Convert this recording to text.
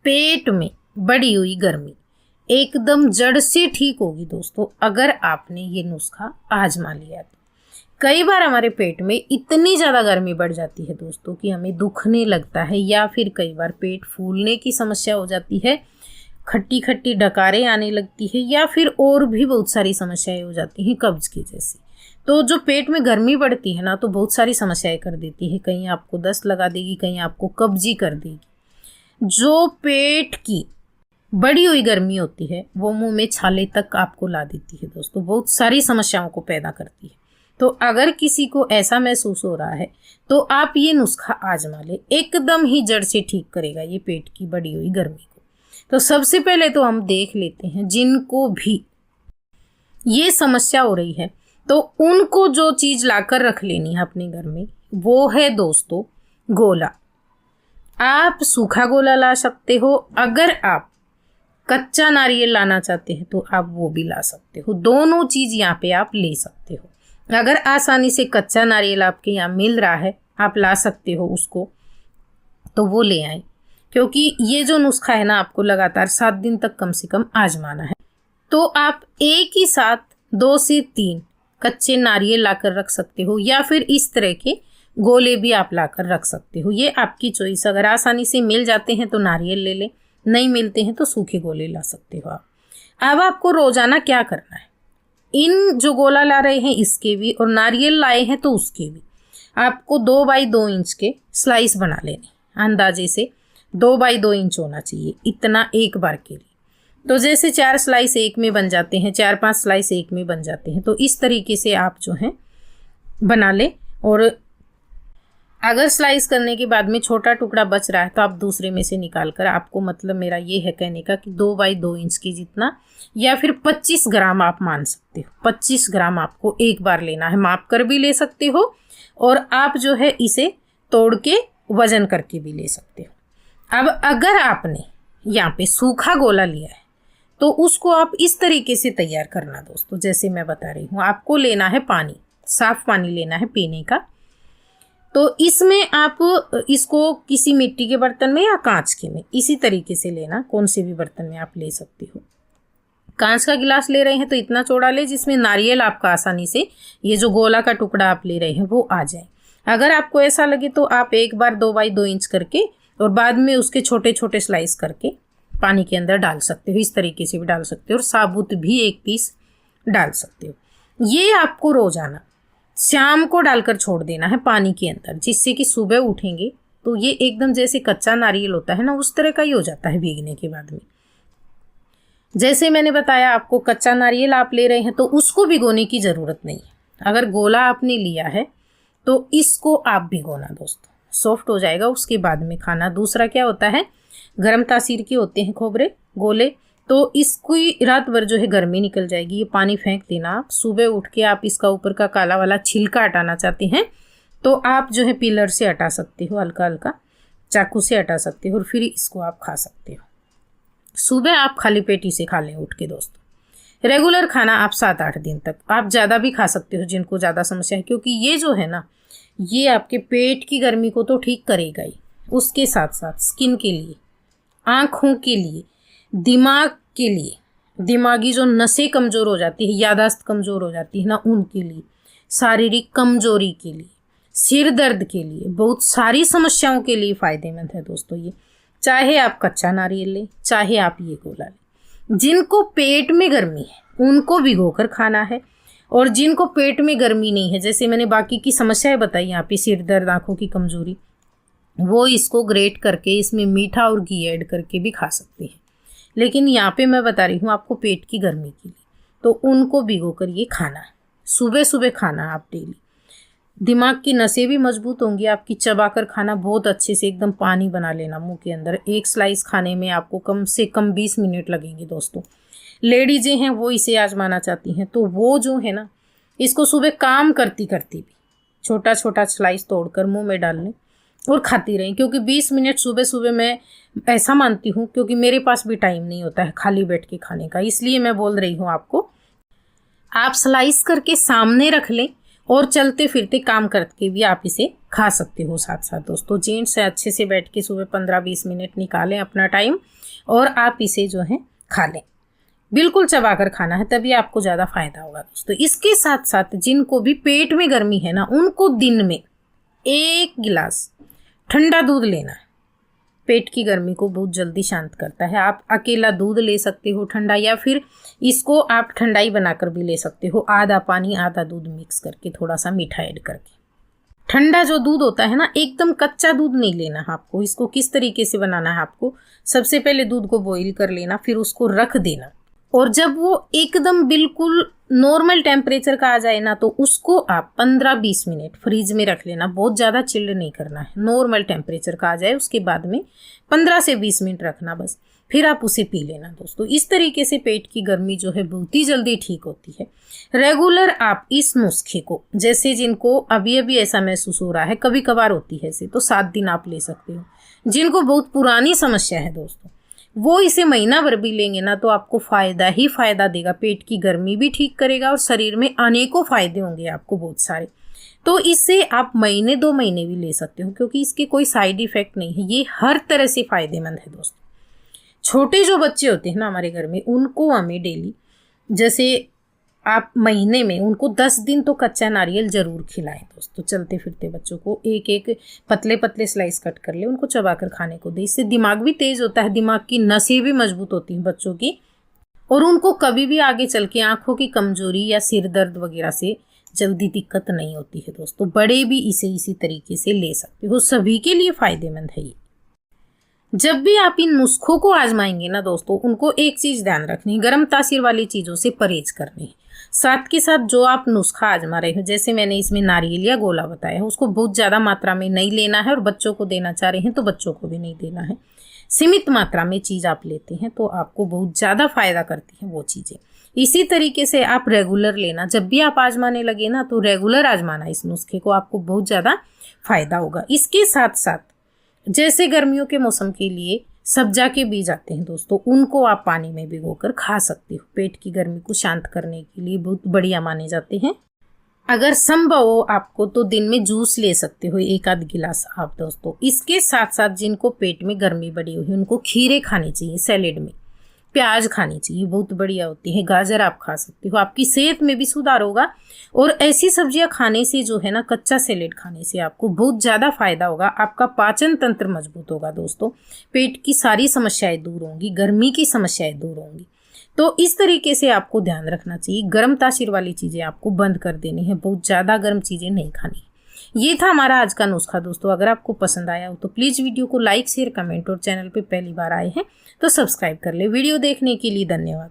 पेट में बढ़ी हुई गर्मी एकदम जड़ से ठीक होगी दोस्तों, अगर आपने ये नुस्खा आजमा लिया तो। कई बार हमारे पेट में इतनी ज़्यादा गर्मी बढ़ जाती है दोस्तों कि हमें दुखने लगता है, या फिर कई बार पेट फूलने की समस्या हो जाती है, खट्टी खट्टी डकारें आने लगती है, या फिर और भी बहुत सारी समस्याएं हो जाती हैं कब्ज की जैसी। तो जो पेट में गर्मी बढ़ती है ना, तो बहुत सारी समस्याएं कर देती है। कहीं आपको दस्त लगा देगी, कहीं आपको कब्जी कर देगी। जो पेट की बढ़ी हुई गर्मी होती है वो मुंह में छाले तक आपको ला देती है दोस्तों, बहुत सारी समस्याओं को पैदा करती है। तो अगर किसी को ऐसा महसूस हो रहा है तो आप ये नुस्खा आजमा ले, एकदम ही जड़ से ठीक करेगा ये पेट की बढ़ी हुई गर्मी को। तो सबसे पहले तो हम देख लेते हैं जिनको भी ये समस्या हो रही है तो उनको जो चीज़ लाकर रख लेनी है अपने घर में, वो है दोस्तों गोला। आप सूखा गोला ला सकते हो, अगर आप कच्चा नारियल लाना चाहते हैं तो आप वो भी ला सकते हो। दोनों चीज़ यहाँ पे आप ले सकते हो। अगर आसानी से कच्चा नारियल आपके यहाँ मिल रहा है, आप ला सकते हो उसको, तो वो ले आए, क्योंकि ये जो नुस्खा है ना आपको लगातार 7 दिन तक कम से कम आजमाना है। तो आप एक ही साथ 2 से 3 कच्चे नारियल लाकर रख सकते हो, या फिर इस तरह के गोले भी आप लाकर रख सकते हो। ये आपकी चॉइस। अगर आसानी से मिल जाते हैं तो नारियल ले लें, नहीं मिलते हैं तो सूखे गोले ला सकते हो आप। अब आपको रोजाना क्या करना है, इन जो गोला ला रहे हैं इसके भी, और नारियल लाए हैं तो उसके भी, आपको 2 बाई 2 इंच के स्लाइस बना लेने। अंदाजे से 2 बाई 2 इंच होना चाहिए, इतना एक बार के लिए। तो जैसे 4 स्लाइस एक में बन जाते हैं, 4-5 स्लाइस एक में बन जाते हैं, तो इस तरीके से आप जो है बना ले। और अगर स्लाइस करने के बाद में छोटा टुकड़ा बच रहा है तो आप दूसरे में से निकाल कर, आपको मतलब मेरा ये है कहने का कि 2 बाई 2 इंच की जितना, या फिर 25 ग्राम आप मान सकते हो। 25 ग्राम आपको एक बार लेना है, माप कर भी ले सकते हो, और आप जो है इसे तोड़ के वजन करके भी ले सकते हो। अब अगर आपने यहाँ पे सूखा गोला लिया है तो उसको आप इस तरीके से तैयार करना दोस्तों, जैसे मैं बता रही हूँ। आपको लेना है पानी, साफ पानी लेना है पीने का। तो इसमें आप इसको किसी मिट्टी के बर्तन में या कांच के में, इसी तरीके से लेना, कौन से भी बर्तन में आप ले सकते हो। कांच का गिलास ले रहे हैं तो इतना चौड़ा ले जिसमें नारियल आपका आसानी से, ये जो गोला का टुकड़ा आप ले रहे हैं वो आ जाए। अगर आपको ऐसा लगे तो आप एक बार 2 बाई 2 इंच करके और बाद में उसके छोटे छोटे स्लाइस करके पानी के अंदर डाल सकते हो। इस तरीके से भी डाल सकते हो, और साबुत भी 1 पीस डाल सकते हो। ये आपको रोजाना शाम को डालकर छोड़ देना है पानी के अंदर, जिससे कि सुबह उठेंगे तो ये एकदम जैसे कच्चा नारियल होता है ना, उस तरह का ही हो जाता है भीगने के बाद में। जैसे मैंने बताया आपको, कच्चा नारियल आप ले रहे हैं तो उसको भिगोने की ज़रूरत नहीं है। अगर गोला आपने लिया है तो इसको आप भिगोना दोस्तों, सॉफ्ट हो जाएगा, उसके बाद में खाना। दूसरा क्या होता है, गर्म तासीर के होते हैं खोबरे गोले, तो इसकी रात भर जो है गर्मी निकल जाएगी। ये पानी फेंक देना आप। सुबह उठ के आप इसका ऊपर का काला वाला छिलका हटाना चाहते हैं तो आप जो है पीलर से हटा सकते हो, हल्का हल्का चाकू से हटा सकते हो, और फिर इसको आप खा सकते हो। सुबह आप खाली पेट इसे खा लें उठ के दोस्तों। रेगुलर खाना आप 7-8 दिन तक, आप ज़्यादा भी खा सकते हो जिनको ज़्यादा समस्या है, क्योंकि ये जो है ना, ये आपके पेट की गर्मी को तो ठीक करेगा ही, उसके साथ साथ स्किन के लिए, आँखों के लिए, दिमाग के लिए, दिमागी जो नसें कमज़ोर हो जाती है, यादाश्त कमज़ोर हो जाती है ना, उनके लिए, शारीरिक कमजोरी के लिए, सिर दर्द के लिए, बहुत सारी समस्याओं के लिए फ़ायदेमंद है दोस्तों ये। चाहे आप कच्चा नारियल लें, चाहे आप ये गोला लें। जिनको पेट में गर्मी है उनको भिगोकर खाना है, और जिनको पेट में गर्मी नहीं है, जैसे मैंने बाकी की समस्याएं बताई यहाँ पे, सिर दर्द, आँखों की कमजोरी, वो इसको ग्रेट करके इसमें मीठा और घी ऐड करके भी खा सकते हैं। लेकिन यहाँ पे मैं बता रही हूँ आपको पेट की गर्मी के लिए, तो उनको भिगोकर ये खाना है, सुबह सुबह खाना आप डेली। दिमाग की नसें भी मजबूत होंगी आपकी। चबाकर खाना बहुत अच्छे से, एकदम पानी बना लेना मुंह के अंदर। एक स्लाइस खाने में आपको कम से कम 20 मिनट लगेंगे दोस्तों। लेडीजें हैं वो इसे आजमाना चाहती हैं तो वो जो है ना, इसको सुबह काम करती करती भी छोटा छोटा स्लाइस तोड़कर मुंह में डाल लें और खाती रहें। क्योंकि 20 मिनट सुबह सुबह मैं ऐसा मानती हूँ, क्योंकि मेरे पास भी टाइम नहीं होता है खाली बैठ के खाने का, इसलिए मैं बोल रही हूँ आपको। आप स्लाइस करके सामने रख लें और चलते फिरते काम करके भी आप इसे खा सकते हो साथ साथ दोस्तों। जेंट्स से अच्छे से बैठ के सुबह 15-20 मिनट निकालें अपना टाइम और आप इसे जो है खा लें। बिल्कुल चबाकर खाना है, तभी आपको ज़्यादा फायदा होगा दोस्तों। इसके साथ साथ जिनको भी पेट में गर्मी है ना, उनको दिन में 1 गिलास ठंडा दूध लेना है। पेट की गर्मी को बहुत जल्दी शांत करता है। आप अकेला दूध ले सकते हो ठंडा, या फिर इसको आप ठंडाई बनाकर भी ले सकते हो, आधा पानी आधा दूध मिक्स करके, थोड़ा सा मीठा ऐड करके। ठंडा जो दूध होता है ना, एकदम कच्चा दूध नहीं लेना है आपको। इसको किस तरीके से बनाना है आपको, सबसे पहले दूध को बॉईल कर लेना, फिर उसको रख देना, और जब वो एकदम बिल्कुल नॉर्मल टेम्परेचर का आ जाए ना, तो उसको आप 15-20 मिनट फ्रीज में रख लेना। बहुत ज़्यादा चिल्ड नहीं करना है, नॉर्मल टेम्परेचर का आ जाए उसके बाद में 15 से 20 मिनट रखना बस, फिर आप उसे पी लेना दोस्तों। इस तरीके से पेट की गर्मी जो है बहुत ही जल्दी ठीक होती है। रेगुलर आप इस नुस्खे को, जैसे जिनको अभी अभी ऐसा महसूस हो रहा है, कभी कभार होती है ऐसे, तो 7 दिन आप ले सकते हो। जिनको बहुत पुरानी समस्या है दोस्तों, वो इसे महीना भर भी लेंगे ना, तो आपको फ़ायदा ही फ़ायदा देगा। पेट की गर्मी भी ठीक करेगा और शरीर में अनेकों फ़ायदे होंगे आपको बहुत सारे। तो इससे आप महीने 2 महीने भी ले सकते हो, क्योंकि इसके कोई साइड इफ़ेक्ट नहीं है। ये हर तरह से फ़ायदेमंद है दोस्तों। छोटे जो बच्चे होते हैं ना हमारे घर में, उनको हमें डेली, जैसे आप महीने में उनको 10 दिन तो कच्चा नारियल ज़रूर खिलाएं दोस्तों। चलते फिरते बच्चों को एक एक पतले पतले स्लाइस कट कर ले, उनको चबाकर खाने को दे। इससे दिमाग भी तेज़ होता है, दिमाग की नसें भी मजबूत होती हैं बच्चों की, और उनको कभी भी आगे चल के आँखों की कमजोरी या सिर दर्द वगैरह से जल्दी दिक्कत नहीं होती है दोस्तों। बड़े भी इसे इसी तरीके से ले सकते हो, सभी के लिए फ़ायदेमंद है ये। जब भी आप इन नुस्खों को आजमाएंगे ना दोस्तों, उनको एक चीज़ ध्यान रखनी है, गर्म तासीर वाली चीज़ों से परहेज करनी है। साथ के साथ जो आप नुस्खा आजमा रहे हो, जैसे मैंने इसमें नारियल या गोला बताया है, उसको बहुत ज़्यादा मात्रा में नहीं लेना है, और बच्चों को देना चाह रहे हैं तो बच्चों को भी नहीं देना है। सीमित मात्रा में चीज़ आप लेते हैं तो आपको बहुत ज़्यादा फायदा करती हैं वो चीज़ें। इसी तरीके से आप रेगुलर लेना, जब भी आप आजमाने लगे ना, तो रेगुलर आजमाना इस नुस्खे को, आपको बहुत ज़्यादा फायदा होगा। इसके साथ साथ जैसे गर्मियों के मौसम के लिए सब्जा के बीज आते हैं दोस्तों, उनको आप पानी में भिगोकर खा सकते हो। पेट की गर्मी को शांत करने के लिए बहुत बढ़िया माने जाते हैं। अगर संभव हो आपको तो दिन में जूस ले सकते हो 1-8 गिलास आप दोस्तों। इसके साथ साथ जिनको पेट में गर्मी बढ़ी हुई है, उनको खीरे खाने चाहिए सैलेड में, प्याज खानी चाहिए, बहुत बढ़िया होती है। गाजर आप खा सकते हो, आपकी सेहत में भी सुधार होगा। और ऐसी सब्जियां खाने से जो है ना, कच्चा सैलेड खाने से आपको बहुत ज़्यादा फायदा होगा। आपका पाचन तंत्र मजबूत होगा दोस्तों, पेट की सारी समस्याएं दूर होंगी, गर्मी की समस्याएं दूर होंगी। तो इस तरीके से आपको ध्यान रखना चाहिए। गर्म तासीर वाली चीज़ें आपको बंद कर देनी है, बहुत ज़्यादा गर्म चीज़ें नहीं खानी। ये था हमारा आज का नुस्खा दोस्तों। अगर आपको पसंद आया हो तो प्लीज़ वीडियो को लाइक शेयर कमेंट, और चैनल पे पहली बार आए हैं तो सब्सक्राइब कर ले। वीडियो देखने के लिए धन्यवाद।